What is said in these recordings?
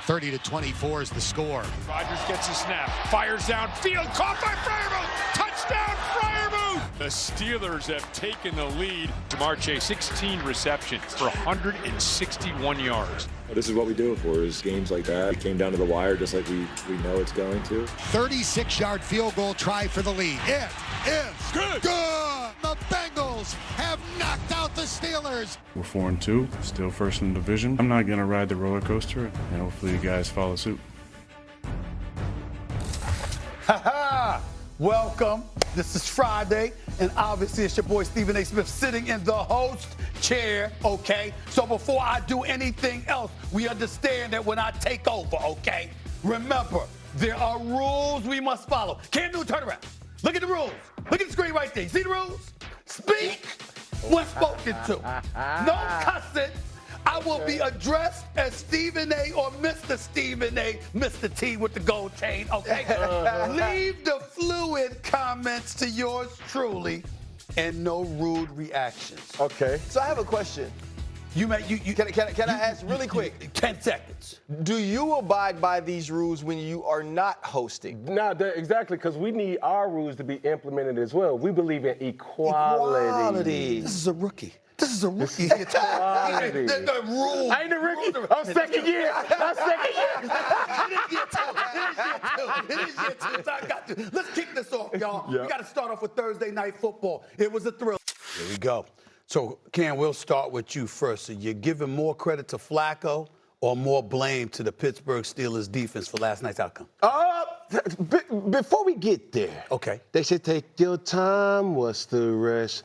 30-24 is the score. Rodgers gets a snap, fires downfield, caught by Freiermuth. Touchdown, Freiermuth! The Steelers have taken the lead. Ja'Marr Chase, 16 receptions for 161 yards. This is what we do it for, is games like that. It came down to the wire just like we know it's going to. 36-yard field goal try for the lead. It is good. The Bengals have knocked out the Steelers. We're 4-2, still first in the division. I'm not going to ride the roller coaster, and hopefully you guys follow suit. Ha-ha! Welcome. This is Friday, and obviously it's your boy Stephen A. Smith sitting in the host chair, okay? So before I do anything else, we understand that when I take over, okay? Remember, there are rules we must follow. Can't do a turnaround. Look at the rules. Look at the screen right there. You see the rules? Speak when spoken to. No cussing. I will be addressed as Stephen A. or Mr. Stephen A., Mr. T with the gold chain, okay? Leave the fluid comments to yours truly and no rude reactions. Okay. So I have a question. Can I ask really quick? 10 seconds. Do you abide by these rules when you are not hosting? No, exactly, because we need our rules to be implemented as well. We believe in equality. This is a rookie. This is a rookie. Equality. The rules. I ain't a rookie. I'm second year. It is year two. So I got to. Let's kick this off, y'all. Yep. We got to start off with Thursday Night Football. It was a thrill. Here we go. So, Cam, we'll start with you first. So you're giving more credit to Flacco or more blame to the Pittsburgh Steelers defense for last night's outcome? Before we get there, okay, they should take your time. What's the rush?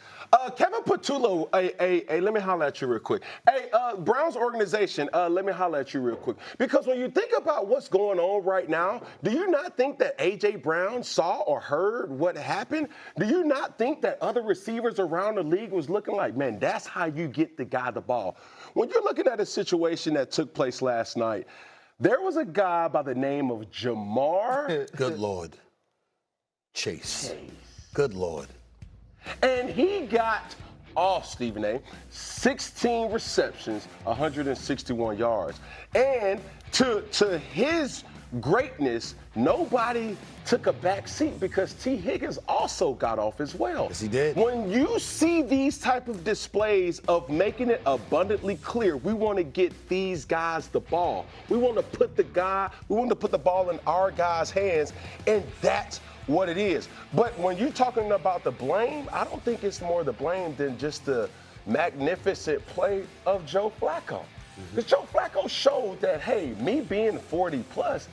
Kevin Patullo, let me holler at you real quick. Hey, Browns organization, let me holler at you real quick. Because when you think about what's going on right now, do you not think that A.J. Brown saw or heard what happened? Do you not think that other receivers around the league was looking like, man, that's how you get the guy the ball? When you're looking at a situation that took place last night, there was a guy by the name of Ja'Marr. Good Lord. Chase. Good Lord. And he got off, Stephen A., 16 receptions, 161 yards. And to his greatness, nobody took a back seat because T. Higgins also got off as well. Yes, he did. When you see these type of displays of making it abundantly clear, we want to get these guys the ball. We want to put the ball in our guys' hands, and that's what it is. But when you're talking about the blame, I don't think it's more the blame than just the magnificent play of Joe Flacco. Because Joe Flacco showed that, hey, me being 40 plus,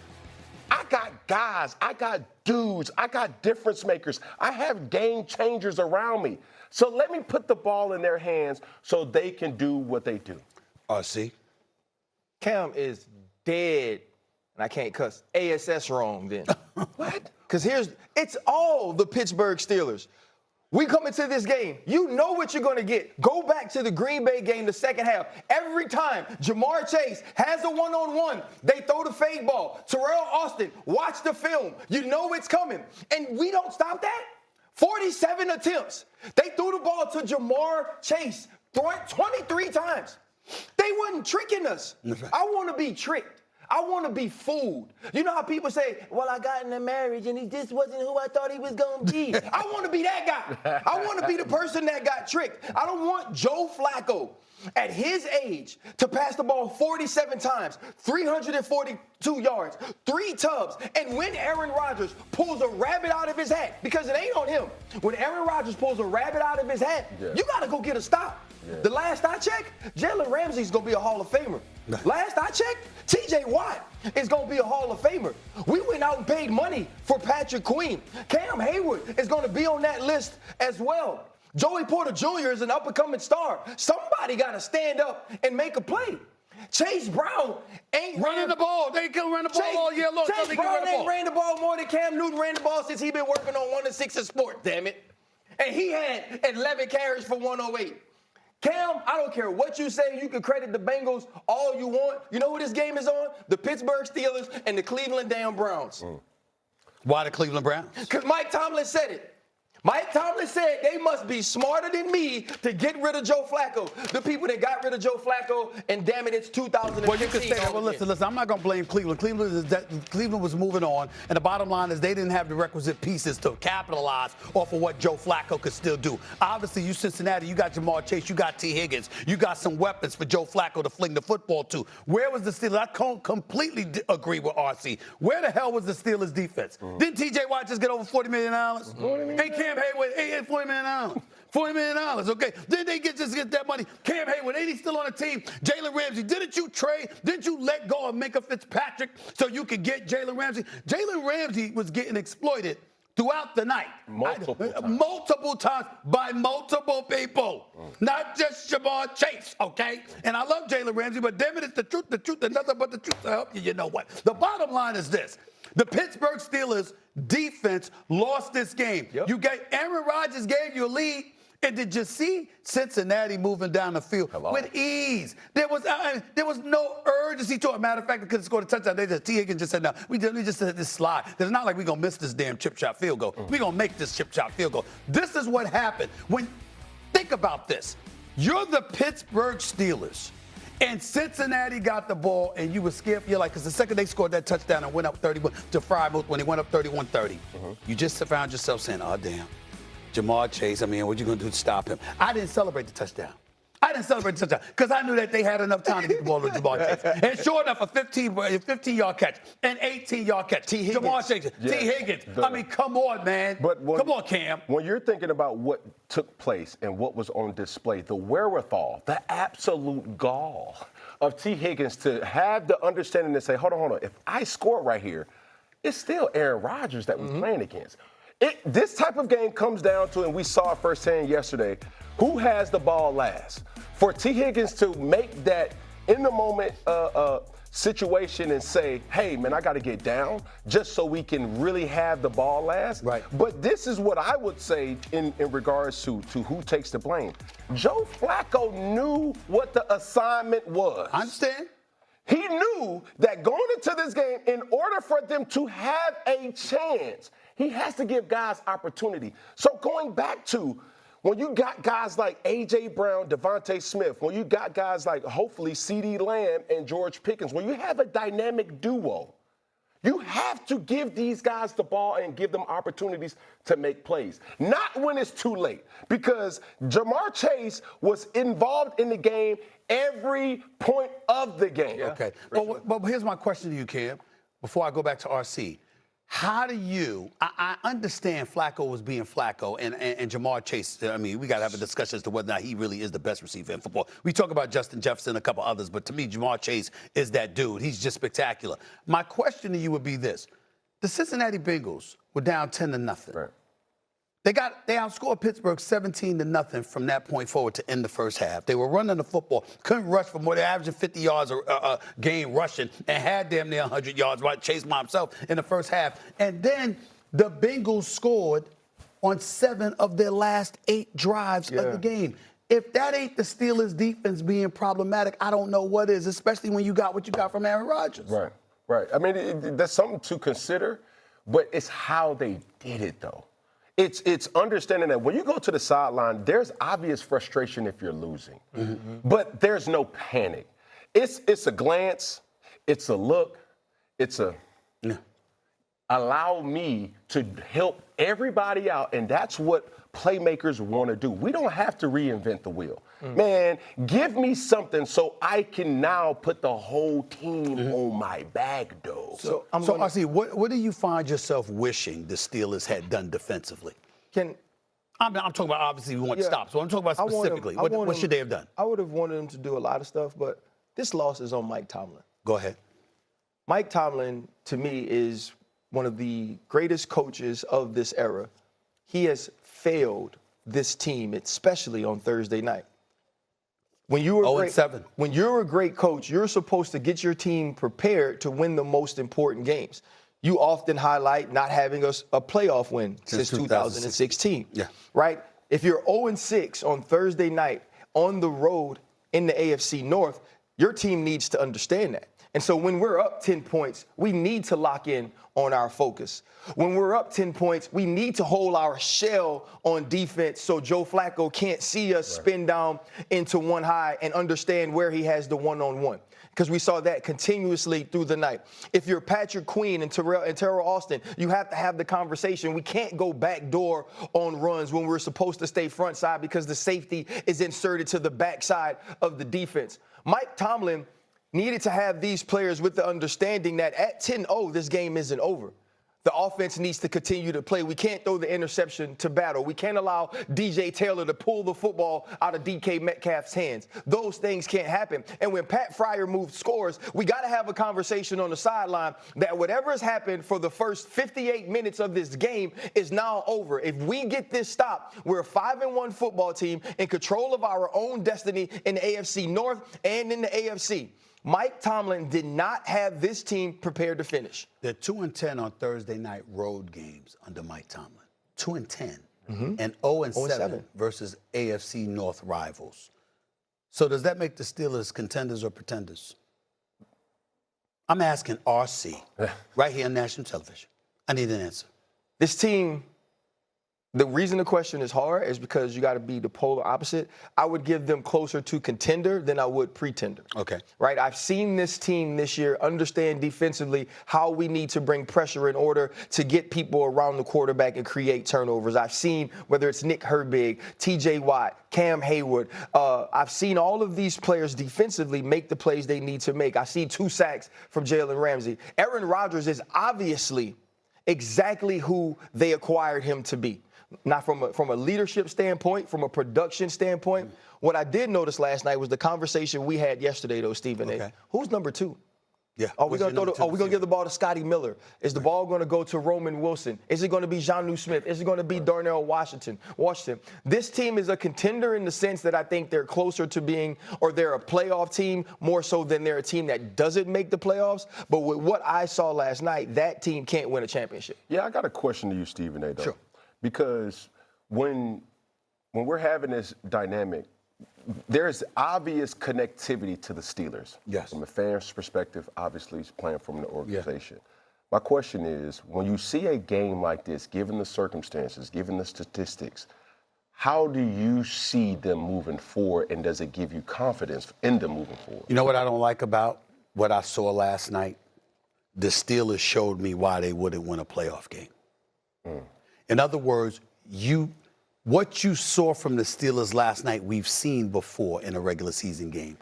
I got guys, I got dudes, I got difference makers. I have game changers around me. So let me put the ball in their hands so they can do what they do. RC? Cam is dead, and I can't cuss, ASS wrong then. What? Because it's all the Pittsburgh Steelers. We come into this game, you know what you're going to get. Go back to the Green Bay game, the second half. Every time Ja'Marr Chase has a one-on-one, they throw the fade ball. Terrell Austin, watch the film. You know it's coming. And we don't stop that. 47 attempts. They threw the ball to Ja'Marr Chase 23 times. They wasn't tricking us. I want to be tricked. I want to be fooled. You know how people say, well, I got in a marriage and he just wasn't who I thought he was going to be. I want to be that guy. I want to be the person that got tricked. I don't want Joe Flacco at his age to pass the ball 47 times, 342 yards, 3 tubs, and when Aaron Rodgers pulls a rabbit out of his hat, because it ain't on him, when Aaron Rodgers pulls a rabbit out of his hat, you got to go get a stop. The last I checked, Jalen Ramsey's going to be a Hall of Famer. Last I checked, T.J. Watt is going to be a Hall of Famer. We went out and paid money for Patrick Queen. Cam Hayward is going to be on that list as well. Joey Porter Jr. is an up-and-coming star. Somebody got to stand up and make a play. Chase Brown ain't running the ball. They can run the ball all year long. Chase Brown ain't ran the ball more than Cam Newton ran the ball since he been working on 1 and 6 in sport, damn it. And he had 11 carries for 108. Cam, I don't care what you say. You can credit the Bengals all you want. You know who this game is on? The Pittsburgh Steelers and the Cleveland damn Browns. Why the Cleveland Browns? Because Mike Tomlin said it. Mike Tomlin said they must be smarter than me to get rid of Joe Flacco. The people that got rid of Joe Flacco, and damn it, it's 2015. Well, you could say that. Well, listen, I'm not going to blame Cleveland. Cleveland was moving on, and the bottom line is they didn't have the requisite pieces to capitalize off of what Joe Flacco could still do. Obviously, you Cincinnati, you got Jamar Chase, you got T. Higgins, you got some weapons for Joe Flacco to fling the football to. Where was the Steelers? I completely agree with RC. Where the hell was the Steelers defense? Didn't T.J. Watt just get over $40 million? Hey, Cam Hayward, $40 million. $40 million, okay? Then they just get that money. Cam Hayward, ain't he still on the team? Jalen Ramsey, didn't you let go of Minka Fitzpatrick so you could get Jalen Ramsey? Jalen Ramsey was getting exploited throughout the night. Multiple times by multiple people. Not just Jamar Chase, okay? And I love Jalen Ramsey, but damn it, it's the truth, and nothing but the truth to help you. You know what? The bottom line is this. The Pittsburgh Steelers defense lost this game. Aaron Rodgers gave you a lead. And did you see Cincinnati moving down the field with ease? There was no urgency to it. Matter of fact, they could have scored a touchdown. T. Higgins just said, no, we just let this slide. It's not like we're going to miss this damn chip shot field goal. We're going to make this chip shot field goal. This is what happened. Think about this. You're the Pittsburgh Steelers. And Cincinnati got the ball, and you were scared for your life because the second they scored that touchdown and went up 31 to Frymouth when they went up 31-30, you just found yourself saying, oh, damn. Jamar Chase, what you going to do to stop him? I didn't celebrate the touchdown. Because I knew that they had enough time to get the ball to Jamar Chase. And sure enough, a 15-yard catch, an 18-yard catch. Jamar Chase, T. Higgins. Come on, man. Come on, Cam. When you're thinking about what took place and what was on display, the wherewithal, the absolute gall of T. Higgins to have the understanding to say, hold on. If I score right here, it's still Aaron Rodgers that we're playing against. This type of game comes down to, and we saw it firsthand yesterday, who has the ball last. For T. Higgins to make that in-the-moment situation and say, hey, man, I got to get down just so we can really have the ball last. Right. But this is what I would say in regards to who takes the blame. Joe Flacco knew what the assignment was. I understand. He knew that going into this game, in order for them to have a chance, he has to give guys opportunity. So going back to when you got guys like A.J. Brown, Devontae Smith, when you got guys like hopefully CeeDee Lamb and George Pickens, when you have a dynamic duo, you have to give these guys the ball and give them opportunities to make plays. Not when it's too late, because Jamar Chase was involved in the game every point of the game. Okay. But here's my question to you, Cam, before I go back to RC. How do you – I understand Flacco was being Flacco and Jamar Chase. We got to have a discussion as to whether or not he really is the best receiver in football. We talk about Justin Jefferson and a couple others, but to me, Jamar Chase is that dude. He's just spectacular. My question to you would be this. The Cincinnati Bengals were down 10-0. Right. They outscored Pittsburgh 17-0 from that point forward to end the first half. They were running the football, couldn't rush for more. They averaging 50 yards a game rushing and had damn near 100 yards by Chase by himself in the first half. And then the Bengals scored on 7 of their last 8 drives of the game. If that ain't the Steelers' defense being problematic, I don't know what is, especially when you got what you got from Aaron Rodgers. Right. That's something to consider, but it's how they did it, though. It's understanding that when you go to the sideline, there's obvious frustration if you're losing, but there's no panic. It's a glance, it's a look, it's a allow me to help everybody out, and that's what playmakers want to do. We don't have to reinvent the wheel. Man, give me something so I can now put the whole team on my back, though. So RC, what do you find yourself wishing the Steelers had done defensively? I'm talking about, obviously, we want stops. So I'm talking about specifically. What should they have done? I would have wanted them to do a lot of stuff, but this loss is on Mike Tomlin. Go ahead. Mike Tomlin, to me, is one of the greatest coaches of this era. He has failed this team, especially on Thursday night. When you're a great coach, you're supposed to get your team prepared to win the most important games. You often highlight not having a playoff win since 2016. Yeah. Right? If you're 0-6 on Thursday night on the road in the AFC North, your team needs to understand that. And so when we're up 10 points, we need to lock in on our focus. When we're up 10 points, we need to hold our shell on defense so Joe Flacco can't see us spin down into one high and understand where he has the one-on-one. Because we saw that continuously through the night. If you're Patrick Queen and Terrell Austin, you have to have the conversation. We can't go backdoor on runs when we're supposed to stay front side because the safety is inserted to the backside of the defense. Mike Tomlin needed to have these players with the understanding that at 10-0, this game isn't over. The offense needs to continue to play. We can't throw the interception to battle. We can't allow DJ Taylor to pull the football out of DK Metcalf's hands. Those things can't happen. And when Pat Freiermuth scores, we got to have a conversation on the sideline that whatever has happened for the first 58 minutes of this game is now over. If we get this stop, we're a 5-1 football team in control of our own destiny in the AFC North and in the AFC. Mike Tomlin did not have this team prepared to finish. They're 2-10 on Thursday night road games under Mike Tomlin. 2-10. And 0-7 versus AFC North rivals. So does that make the Steelers contenders or pretenders? I'm asking RC right here on national television. I need an answer. This team, the reason the question is hard is because you got to be the polar opposite. I would give them closer to contender than I would pretender. Okay. Right? I've seen this team this year understand defensively how we need to bring pressure in order to get people around the quarterback and create turnovers. I've seen whether it's Nick Herbig, TJ Watt, Cam Hayward. I've seen all of these players defensively make the plays they need to make. I see 2 sacks from Jalen Ramsey. Aaron Rodgers is obviously exactly who they acquired him to be. Not from a leadership standpoint, from a production standpoint. What I did notice last night was the conversation we had yesterday, though, Stephen A. Who's number 2? Yeah. Are we going to give the ball to Scotty Miller? Is the ball going to go to Roman Wilson? Is it going to be Jonnu Smith? Is it going to be Darnell Washington? This team is a contender in the sense that I think they're closer to being, or they're a playoff team more so than they're a team that doesn't make the playoffs. But with what I saw last night, that team can't win a championship. Yeah, I got a question to you, Stephen A. though. Sure. Because when we're having this dynamic, there's obvious connectivity to the Steelers. Yes. From a fan's perspective, obviously, it's playing from the organization. Yeah. My question is, when you see a game like this, given the circumstances, given the statistics, how do you see them moving forward, and does it give you confidence in them moving forward? You know what I don't like about what I saw last night? The Steelers showed me why they wouldn't win a playoff game. In other words, what you saw from the Steelers last night, we've seen before in a regular season game.